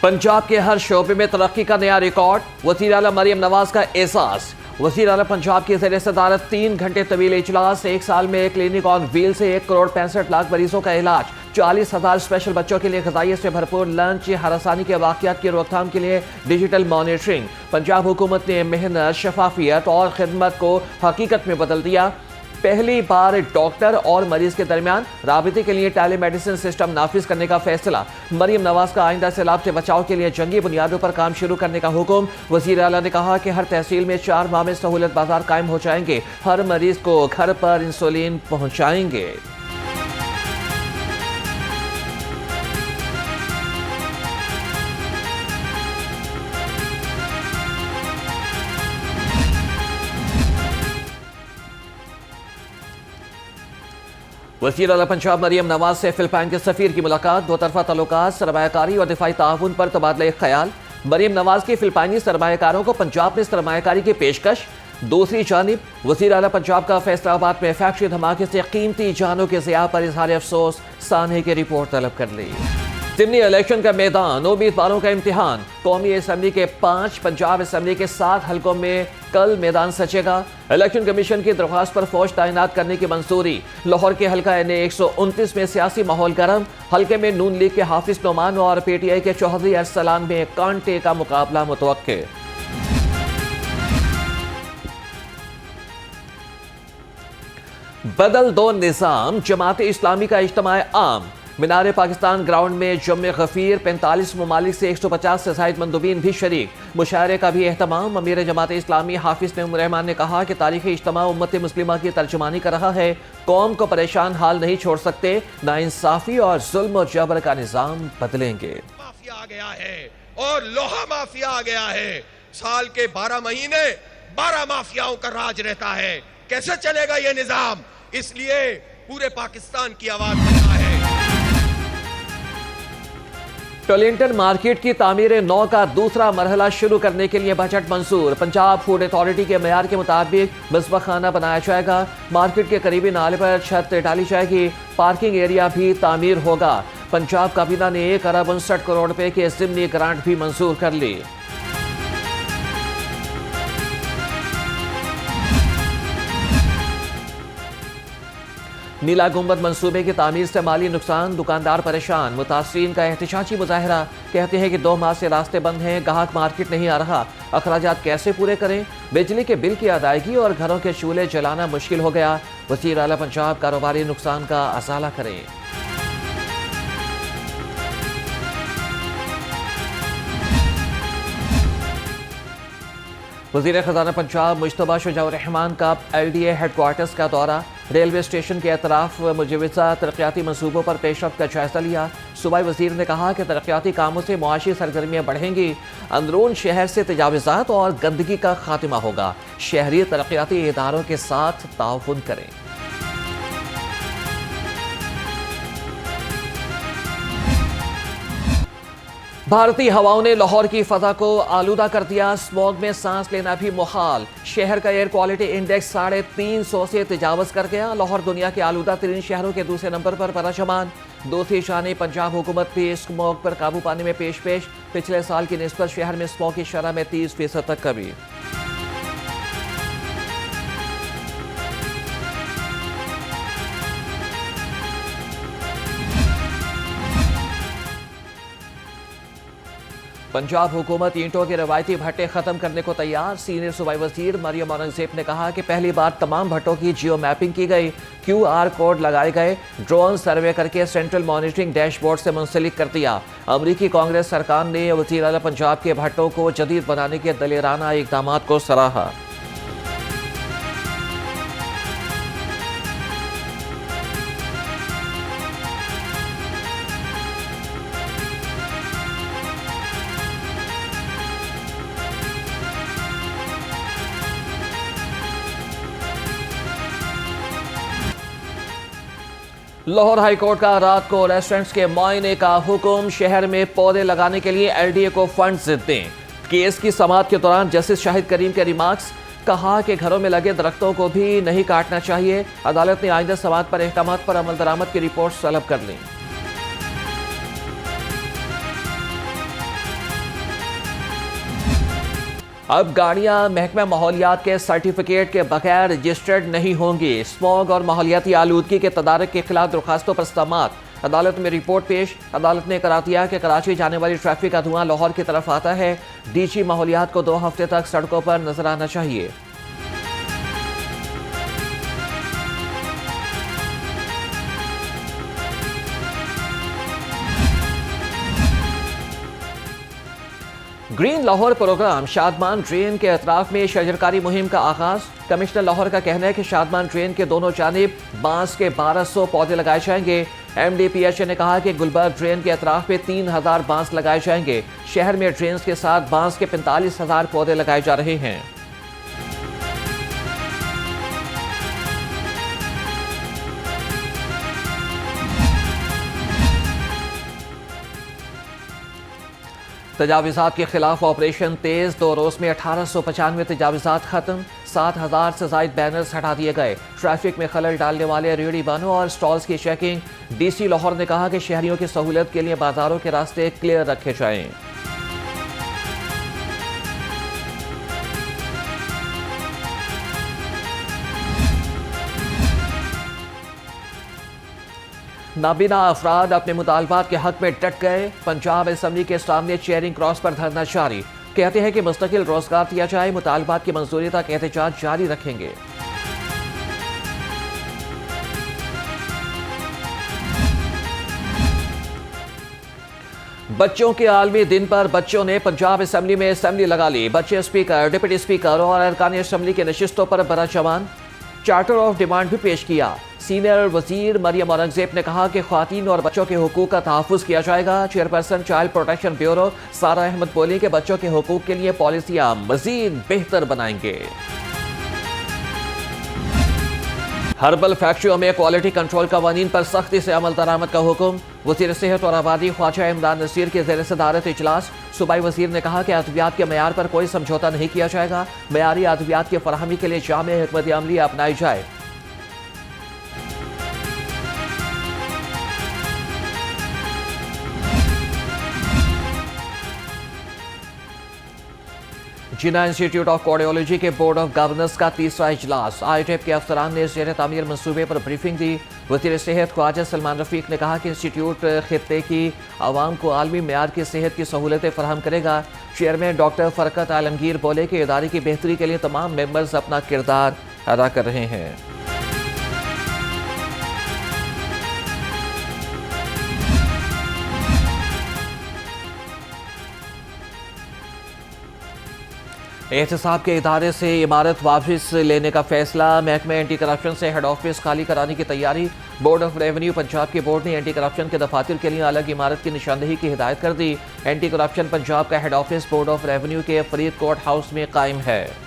पंजाब के हर शोबे में तरक्की का नया रिकॉर्ड, वज़ीर आला मरियम नवाज का एहसास। वज़ीर आला पंजाब की ज़ेर सदारत 3 घंटे तवील इजलास, 1 साल में क्लिनिक ऑन व्हील से 1 करोड़ 65 लाख मरीजों का इलाज, 40,000 स्पेशल बच्चों के लिए ग़िज़ाइयत से भरपूर लंच, हरासानी के वाक़यात की रोकथाम के लिए डिजिटल मॉनिटरिंग। पंजाब हुकूमत ने मेहनत, शफाफियत और खिदमत को हकीकत में बदल दिया। पहली बार डॉक्टर और मरीज के दरमियान राबिते के लिए टेलीमेडिसिन सिस्टम नाफिज करने का फैसला। मरियम नवाज का आइंदा सैलाब से बचाव के लिए जंगी बुनियादों पर काम शुरू करने का हुक्म। वज़ीर आला ने कहा कि हर तहसील में 4 माह में सहूलत बाजार कायम हो जाएंगे, हर मरीज को घर पर इंसुलिन पहुंचाएंगे। वज़ीर आला पंजाब मरियम नवाज से फिलिपाइन के सफ़ीर की मुलाकात, 2 तरफ़ा तल्लुकात, सरमायाकारी और दिफाई ताउन पर तबादला ख्याल। मरियम नवाज की फिलिपाइनी सरमायाकारों को पंजाब में सरमायाकारी की पेशकश। दूसरी जानिब वज़ीर आला पंजाब का फैसलाबाद में फैक्ट्री धमाके से कीमती जानों के ज़िया पर इजहार अफसोस, सानहे की रिपोर्ट तलब कर ली। ज़िमनी इलेक्शन का मैदान, उम्मीदवारों का इम्तिहान। कौमी असम्बली के 5, पंजाब असम्बली के 7 हलकों में कल मैदान सचेगा। इलेक्शन कमीशन की दरख्वास्त पर फौज तैनात करने की मंजूरी। लाहौर के हल्का NA 129 में सियासी माहौल गर्म। हल्के में नून लीग के हाफिज नोमान और PTI के चौधरी अरसलान में कांटे का मुकाबला मुतवक्के। बदल दो निज़ाम, जमात इस्लामी का इज्तिमा आम। मीनार पाकिस्तान ग्राउंड में जम्मे गफीर, 45 ममालिक से 150 से ज़ायद मंदुबीन भी शरीक। मुशायरे का भी एहतमाम। अमीर जमात इस्लामी हाफिज नईम रहमान ने कहा कि तारीख़ी इज्तिमा उम्मत मुस्लिमा की तर्जुमानी कर रहा है। कौम को परेशान हाल नहीं छोड़ सकते, नाइंसाफ़ी और जुल्म और जबर का निज़ाम बदलेंगे। माफिया आ गया है और लोहा माफिया आ गया है। साल के 12 महीने 12 माफियाओं का राज रहता है। कैसे चलेगा यह निजाम? इसलिए पूरे पाकिस्तान की आवाज बनता है। टोलिंगटन मार्केट की तामीर 9 का दूसरा मरहला शुरू करने के लिए बजट मंजूर। पंजाब फूड अथॉरिटी के मेयार के मुताबिक मिसबा खाना बनाया जाएगा। मार्केट के करीबी नाले पर छत डाली जाएगी। पार्किंग एरिया भी तामीर होगा। पंजाब काबीना ने 1 अरब 59 करोड़ रुपए के ज़िमनी ग्रांट भी मंजूर कर ली। नीला गुंबद मंसूबे की तामीर से माली नुकसान, दुकानदार परेशान। मुतासरीन का एहतजाजी मुजाहरा, कहते हैं कि 2 माह से रास्ते बंद हैं, गाहक मार्केट नहीं आ रहा, अखराजात कैसे पूरे करें। बिजली के बिल की अदायगी और घरों के चूल्हे जलाना मुश्किल हो गया। वज़ीर आला पंजाब कारोबारी नुकसान का असाला करें। वज़ीर ख़ज़ाना पंजाब मुश्तबा शुजाउर रहमान का LDA हेडक्वार्टर्स का दौरा। रेलवे स्टेशन के अतराफ मुजवज़ा तरक्याती मनसूबों पर पेशरफ्त का जायजा लिया। सूबाई वज़ीर ने कहा कि तरक्याती कामों से मुआशी सरगर्मियाँ बढ़ेंगी। अंदरून शहर से तजावुज़ात और गंदगी का खात्मा होगा। शहरी तरक्याती इदारों के साथ ताउन करें। भारतीय हवाओं ने लाहौर की फ़ज़ा को आलूदा कर दिया। स्मॉग में सांस लेना भी मुहाल। शहर का एयर क्वालिटी इंडेक्स 350 से तजावज़ कर गया। लाहौर दुनिया के आलूदा तरीन शहरों के दूसरे नंबर पर बराशमान। दूसरी जानिब पंजाब हुकूमत भी स्मॉग पर काबू पाने में पेश पिछले साल की निस्बत शहर में स्मॉग की शरह में 30% तक कमी। पंजाब हुकूमत ईंटों के रवायती भट्टे खत्म करने को तैयार। सीनियर सूबाई वज़ीर मरियम औरंगज़ेब ने कहा कि पहली बार तमाम भट्टों की जियो मैपिंग की गई, QR कोड लगाए गए, ड्रोन सर्वे करके सेंट्रल मॉनिटरिंग डैशबोर्ड से मुंसलिक कर दिया। अमरीकी कांग्रेस सरकार ने वज़ीर आला पंजाब के भट्टों को जदीद बनाने के दलेराना इक़दाम को सराहा। लाहौर हाईकोर्ट का रात को रेस्टोरेंट्स के मुआयने का हुक्म। शहर में पौधे लगाने के लिए LDA को फंड्स दें। केस की समाअत के दौरान जस्टिस शाहिद करीम के रिमार्क्स, कहा कि घरों में लगे दरख्तों को भी नहीं काटना चाहिए। अदालत ने आइंदा समाअत पर अहकामात पर अमल दरामद की रिपोर्ट तलब कर ली। अब गाड़ियां महकमा माहौलियात के सर्टिफिकेट के बगैर रजिस्टर्ड नहीं होंगी। स्मॉग और माहौलियाती आलूदगी के तदारक के खिलाफ दरखास्तों पर समाअत। अदालत में रिपोर्ट पेश। अदालत ने करार दिया कि कराची जाने वाली ट्रैफिक का धुआं लाहौर की तरफ आता है। डीजी माहौलियात को 2 हफ्ते तक सड़कों पर नजर आना चाहिए। Green Lahore programme Shadman drain के अतराफ में शजरकारी मुहिम का आगाज। कमिश्नर लाहौर का कहना है कि शादमान ड्रेन के दोनों जानिब बांस के 1200 पौधे लगाए जाएंगे। MDPHA ने कहा कि गुलबर्ग ड्रेन के अतराफ में 3000 बांस लगाए जाएंगे। शहर में ड्रेन के साथ बांस के 45,000 पौधे लगाए जा रहे हैं। तजावीज़ात के खिलाफ ऑपरेशन तेज। 2 रोज में 1895 तजावीज़ात खत्म। 7000 से जायद बैनर्स हटा दिए गए। ट्रैफिक में खलल डालने वाले रेहड़ी बानों और स्टॉल्स की चेकिंग। DC लाहौर ने कहा कि शहरियों की सहूलत के लिए बाजारों के रास्ते क्लियर रखे जाएं। नाबीना अफराद अपने मुतालबात के हक में डट गए। पंजाब असम्बली के सामने चेयरिंग क्रॉस पर धरना जारी। कहते हैं कि मुस्तकिल रोजगार दिया जाए। मुतालबात की मंजूरी तक एहतजाज जारी रखेंगे। बच्चों के आलमी दिन पर बच्चों ने पंजाब असम्बली में असम्बली लगा ली। बच्चे स्पीकर, डिप्टी स्पीकर और अरकान असम्बली के नशिस्तों पर बड़ा जमान। चार्टर ऑफ डिमांड भी पेश किया। सीनियर वजीर मरियम औरंगजेब ने कहा कि ख्वातीन और बच्चों के हुकूक का तहफ़्फ़ुज़ किया जाएगा। चेयरपर्सन चाइल्ड प्रोटेक्शन ब्यूरो सारा अहमद बोली कि बच्चों के हुकूक के लिए पॉलिसियां मजीद बेहतर बनाएंगे। हर्बल फैक्ट्रियों में क्वालिटी कंट्रोल कवानीन पर सख्ती से अमल दरामद का हुक्म। वज़ीर सेहत और आबादी ख्वाजा इमरान नसीर के ज़ेर सदारत इजलास। सूबाई वज़ीर ने कहा कि अद्वियात के मयार पर कोई समझौता नहीं किया जाएगा। मयारी अद्वियात की फराहमी के लिए जामे हिकमत अमली अपनाई जाए। जिन्ना इंस्टीट्यूट ऑफ कार्डियोलॉजी के बोर्ड ऑफ गवर्नर्स का 3रा इजलास। ITEP के अफसरान ने ज़ेर तामीर मंसूबे पर ब्रीफिंग दी। वज़ीर सेहत ख्वाजा सलमान रफीक ने कहा कि इंस्टीट्यूट खित्ते की आवाम को आलमी मेयार की सेहत की सहूलतें फराहम करेगा। चेयरमैन डॉक्टर फरकत आलमगीर बोले कि इदारे की बेहतरी के लिए तमाम मेंबर्स अपना किरदार अदा कर रहे हैं। एहतसाब के इदारे से इमारत वापस लेने का फैसला। महकमे एंटी करप्शन से हेड ऑफिस खाली कराने की तैयारी। बोर्ड ऑफ रेवेन्यू पंजाब के बोर्ड ने एंटी करप्शन के दफातर के लिए अलग इमारत की निशानदेही की हिदायत कर दी। एंटी करप्शन पंजाब का head office board of revenue के फरीद कोर्ट हाउस में कायम है।